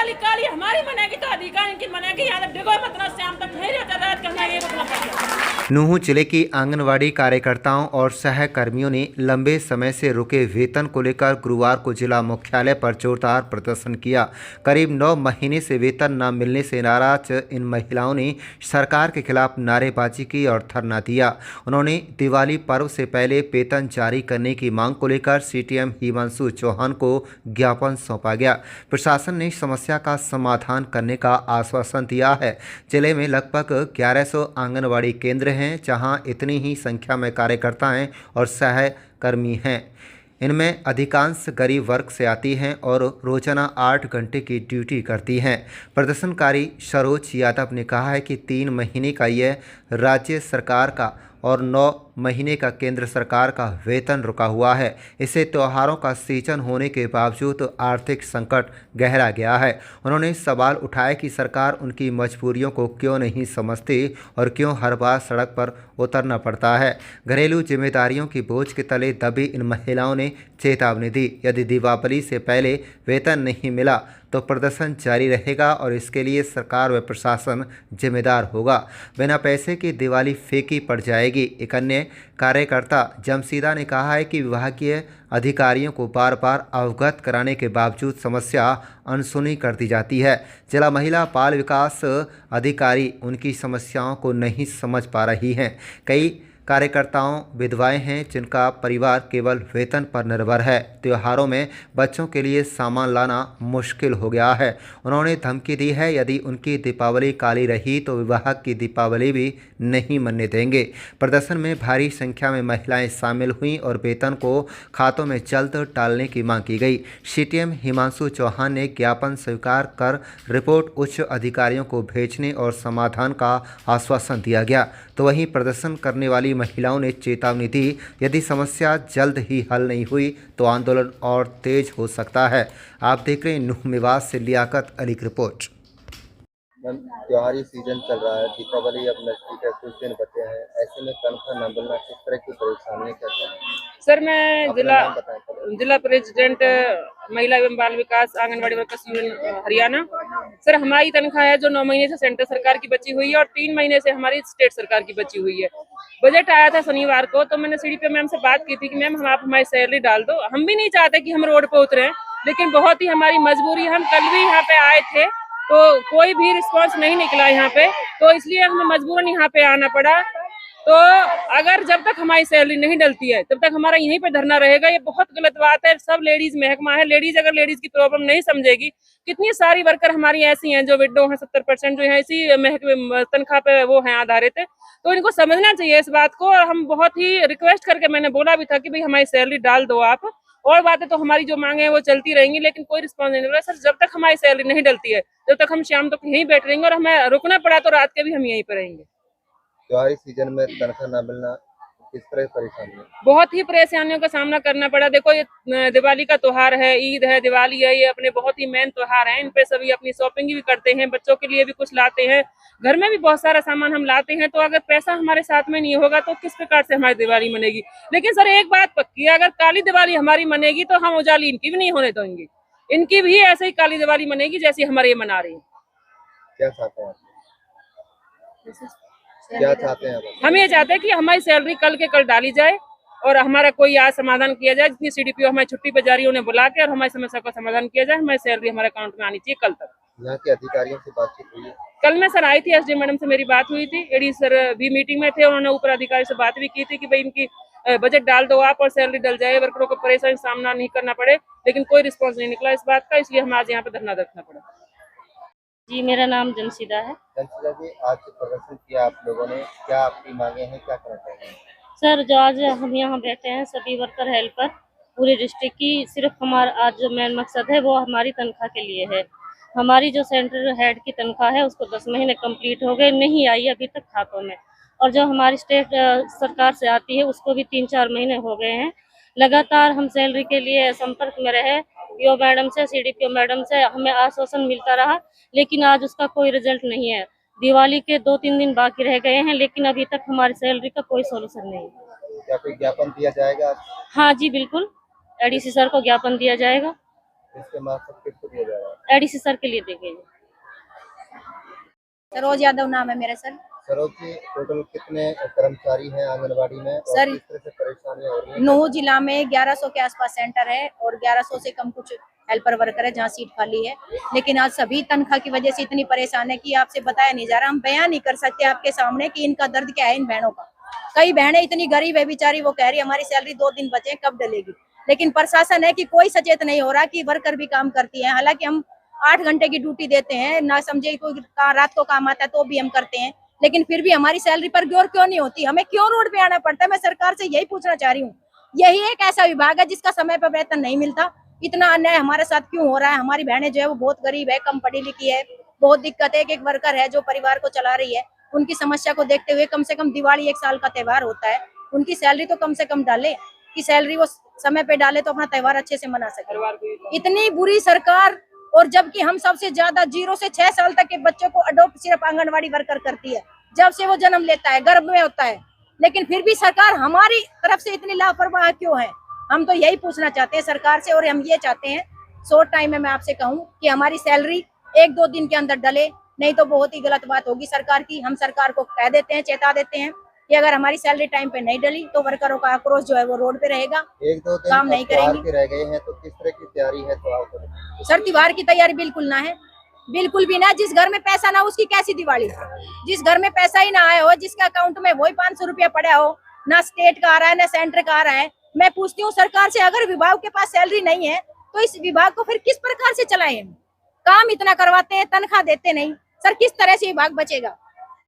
दिवाली काली हमारी मनेगी तो अधिकार इनकी मनेगी। यहाँ डिगो मतलब शाम तक नहीं रहता, रात करना ये रुकना पड़ेगा। नूंह जिले की आंगनवाड़ी कार्यकर्ताओं और सहकर्मियों ने लंबे समय से रुके वेतन को लेकर गुरुवार को जिला मुख्यालय पर जोरदार प्रदर्शन किया। करीब 9 महीने से वेतन न मिलने से नाराज इन महिलाओं ने सरकार के खिलाफ नारेबाजी की और धरना दिया। उन्होंने दिवाली पर्व से पहले वेतन जारी करने की मांग को लेकर सीटीएम हिमांशु चौहान को ज्ञापन सौंपा गया। प्रशासन ने समस्या का समाधान करने का आश्वासन दिया है। जिले में लगभग 1100 आंगनवाड़ी केंद्र हैं, जहां इतनी ही संख्या में कार्यकर्ताएं और सहकर्मी हैं। इनमें अधिकांश गरीब वर्ग से आती हैं और रोजाना 8 घंटे की ड्यूटी करती हैं। प्रदर्शनकारी सरोज यादव ने कहा है कि 3 महीने का यह राज्य सरकार का और 9 महीने का केंद्र सरकार का वेतन रुका हुआ है। इससे त्योहारों का सीजन होने के बावजूद आर्थिक संकट गहरा गया है। उन्होंने सवाल उठाया कि सरकार उनकी मजबूरियों को क्यों नहीं समझती और क्यों हर बार सड़क पर उतरना पड़ता है। घरेलू जिम्मेदारियों की बोझ के तले दबी इन महिलाओं ने चेतावनी दी, यदि दीपावली से पहले वेतन नहीं मिला तो प्रदर्शन जारी रहेगा और इसके लिए सरकार व प्रशासन जिम्मेदार होगा। बिना पैसे की दिवाली फीकी पड़ जाएगी। एक अन्य कार्यकर्ता जमशीदा ने कहा है कि विभागीय अधिकारियों को बार बार अवगत कराने के बावजूद समस्या अनसुनी कर दी जाती है। जिला महिला बाल विकास अधिकारी उनकी समस्याओं को नहीं समझ पा रही हैं। कई कार्यकर्ताओं विधवाएं हैं जिनका परिवार केवल वेतन पर निर्भर है। त्योहारों में बच्चों के लिए सामान लाना मुश्किल हो गया है। उन्होंने धमकी दी है, यदि उनकी दीपावली काली रही तो विभाग की दीपावली भी नहीं मनने देंगे। प्रदर्शन में भारी संख्या में महिलाएं शामिल हुईं और वेतन को खातों में जल्द डालने की मांग की गई। सीटीएम हिमांशु चौहान ने ज्ञापन स्वीकार कर रिपोर्ट उच्च अधिकारियों को भेजने और समाधान का आश्वासन दिया गया। तो वहीं प्रदर्शन करने वाली महिलाओं ने चेतावनी दी, यदि समस्या जल्द ही हल नहीं हुई तो आंदोलन और तेज हो सकता है। आप देख रहे हैं नूंह मेवात से लियाकत अली की रिपोर्ट। त्योहारी सीजन चल रहा है, दीपावली अब नजदीक है, कुछ दिन बचे हैं। ऐसे में तनख्वाह न मिलना किस तरह की परेशानी है? सर मैं जिला प्रेसिडेंट महिला एवं बाल विकास Anganwadi workers union Haryana. Sir हमारी तनख्वाह है जो 9 महीने से सेंट्रल सरकार की बची हुई है और 3 महीने से हमारी स्टेट सरकार की बची हुई है। बजट आया था शनिवार को, तो मैंने सीडीपीओ मैम से बात की थी कि मैम आप हमारी सैलरी डाल दो। हम भी नहीं चाहते कि हम रोड पे उतरे, लेकिन बहुत ही हमारी मजबूरी। हम कल भी यहाँ पे आए थे तो कोई भी रिस्पांस नहीं निकला यहाँ पे, तो इसलिए हमें मजबूरन यहाँ पे आना पड़ा। तो अगर जब तक हमारी सैलरी नहीं डलती है तब तक हमारा यहीं पे धरना रहेगा। ये बहुत गलत बात है। सब लेडीज महकमा है, लेडीज अगर लेडीज की प्रॉब्लम नहीं समझेगी, कितनी सारी वर्कर हमारी ऐसी हैं जो विडो हैं, 70% जो है इसी तनख्वाह पे वो हैं आधारित है। तो इनको समझना चाहिए इस बात को। और हम बहुत ही रिक्वेस्ट करके मैंने बोला भी था कि भाई हमारी सैलरी डाल दो आप, और बातें तो हमारी जो मांगे हैं वो चलती रहेंगी, लेकिन कोई रिस्पॉन्स नहीं मिल रहा। सर जब तक हमारी सैलरी नहीं डलती है तब तक हम शाम तक यहीं बैठ रहेंगे, और हमें रुकना पड़ा तो रात के भी हम यहीं पर रहेंगे। त्योहारी सीजन में तनख्वाह न मिलना किस तरह की परेशानी है? बहुत ही परेशानियों का सामना करना पड़ा। देखो ये दिवाली का त्योहार है, ईद है, दिवाली है, ये अपने बहुत ही मेन त्योहार हैं। इन पे सभी अपनी शॉपिंग भी करते हैं, बच्चों के लिए भी कुछ लाते हैं, घर में भी बहुत सारा सामान हम लाते हैं। तो अगर पैसा हमारे साथ में नहीं होगा तो किस प्रकार से हमारी दिवाली मनेगी। लेकिन सर एक बात पक्की है, अगर काली दिवाली हमारी मनेगी तो हम उजाली इनकी भी नहीं होने देंगे। इनकी भी ऐसे ही काली दिवाली मनेगी जैसी हमारे ये मना रही है। क्या चाहते हैं? क्या चाहते हैं? हम ये चाहते हैं कि हमारी सैलरी कल के कल डाली जाए और हमारा कोई आज समाधान किया जाए। जितनी सीडीपीओ हमारी छुट्टी पे जा रही है उन्हें बुला के और हमारी समस्या का समाधान किया जाए। हमारी सैलरी हमारे अकाउंट में आनी चाहिए कल तक। यहाँ के अधिकारियों से बातचीत हुई है? कल मैं सर आई थी, एसडी मैडम से मेरी बात हुई थी। एडी सर भी मीटिंग में थे, उन्होंने ऊपर अधिकारी से बात भी की थी कि भाई इनकी बजट डाल दो आप और सैलरी डल जाए, वर्करों को परेशानी सामना नहीं करना पड़े। लेकिन कोई रिस्पॉन्स नहीं निकला इस बात का, इसलिए हम आज यहाँ पे धरना रखना पड़ा। जी मेरा नाम जमशीदा है। जमशीदा जी, आज प्रदर्शन किया आप लोगों ने, क्या आपकी मांगे हैं, क्या करना चाहिए? सर जो आज हम यहाँ बैठे हैं सभी वर्कर हेल्पर पूरे डिस्ट्रिक्ट की, सिर्फ हमारा आज जो मेन मकसद है वो हमारी तनख्वाह के लिए है। हमारी जो सेंट्रल हेड की तनख्वाह है उसको 10 महीने कंप्लीट हो गए, नहीं आई अभी तक खातों में। और जो हमारी स्टेट सरकार से आती है उसको भी 3-4 महीने हो गए हैं। लगातार हम सैलरी के लिए संपर्क में रहे, पीओ मैडम से, सीडीपीओ मैडम से हमें आश्वासन मिलता रहा, लेकिन आज उसका कोई रिजल्ट नहीं है। दिवाली के 2-3 दिन बाकी रह गए हैं, लेकिन अभी तक हमारी सैलरी का कोई सोल्यूशन नहीं है। क्या कोई ज्ञापन दिया जाएगा? हाँ जी बिल्कुल, एडीसी सर को ज्ञापन दिया जाएगा। इसके मार्फत किसको दिया जाएगा? एडीसी सर के लिए देंगे। सरोज यादव नाम है मेरा सर। सरोज जी, टोटल कितने कर्मचारी हैं आंगनबाड़ी में और सर, किस तरह से परेशानियां हो रही हैं? नूह जिला में 1100 के आसपास सेंटर है और 1100 से कम कुछ हेल्पर वर्कर है जहाँ सीट खाली है। लेकिन आज सभी तनख्वाह की वजह से इतनी परेशान है कि आपसे बताया नहीं जा रहा, हम बयान नहीं कर सकते आपके सामने कि इनका दर्द क्या है इन बहनों का। कई बहनें इतनी गरीब है बेचारी, वो कह रही हमारी सैलरी 2 दिन बचे हैं, कब डलेगी। लेकिन प्रशासन है कि कोई सचेत नहीं हो रहा कि वर्कर भी काम करती है। हालांकि हम 8 घंटे की ड्यूटी देते हैं, ना समझे कोई रात को काम आता है तो भी हम करते हैं, लेकिन फिर भी हमारी सैलरी पर गौर क्यों नहीं होती, हमें क्यों रोड पे आना पड़ता है। मैं सरकार से यही पूछना चाह रही हूँ, यही एक ऐसा विभाग है जिसका समय पर वेतन नहीं मिलता, इतना अन्याय हमारे साथ क्यों हो रहा है। हमारी बहनें जो है वो बहुत गरीब है, कम पढ़ी लिखी है, बहुत दिक्कत है। एक वर्कर है जो परिवार को चला रही है, उनकी समस्या को देखते हुए कम से कम दिवाली 1 साल का त्योहार होता है, उनकी सैलरी तो कम से कम डाले, कि सैलरी वो समय पे डाले तो अपना त्योहार अच्छे से मना सके। इतनी बुरी सरकार, और जबकि हम सबसे ज्यादा 0 से 6 साल तक के बच्चों को अडॉप्ट सिर्फ आंगनवाड़ी वर्कर करती है, जब से वो जन्म लेता है गर्भ में होता है। लेकिन फिर भी सरकार हमारी तरफ से इतनी लापरवाह क्यों है, हम तो यही पूछना चाहते हैं सरकार से। और हम ये चाहते हैं शॉर्ट टाइम में मैं आपसे कहूं कि हमारी सैलरी 1-2 दिन के अंदर डले, नहीं तो बहुत ही गलत बात होगी सरकार की। हम सरकार को कह देते हैं, चेता देते हैं कि अगर हमारी सैलरी टाइम पे नहीं डली तो वर्करों का आक्रोश जो है वो रोड पे रहेगा, 1-2 दिन काम नहीं करेंगे। के रह गए हैं तो किस तरह की तैयारी है त्योहार को? सर त्योहार की तैयारी बिल्कुल ना है, बिल्कुल भी ना। जिस घर में पैसा ना हो उसकी कैसी दिवाली, जिस घर में पैसा ही ना आया हो, जिसके अकाउंट में वही 500 रुपया पड़ा हो, ना स्टेट का आ रहा है ना सेंटर का आ रहा है। मैं पूछती हूँ सरकार से, अगर विभाग के पास सैलरी नहीं है तो इस विभाग को फिर किस प्रकार से चलाएं? काम इतना करवाते हैं, तनख्वाह देते नहीं, सर किस तरह से विभाग बचेगा?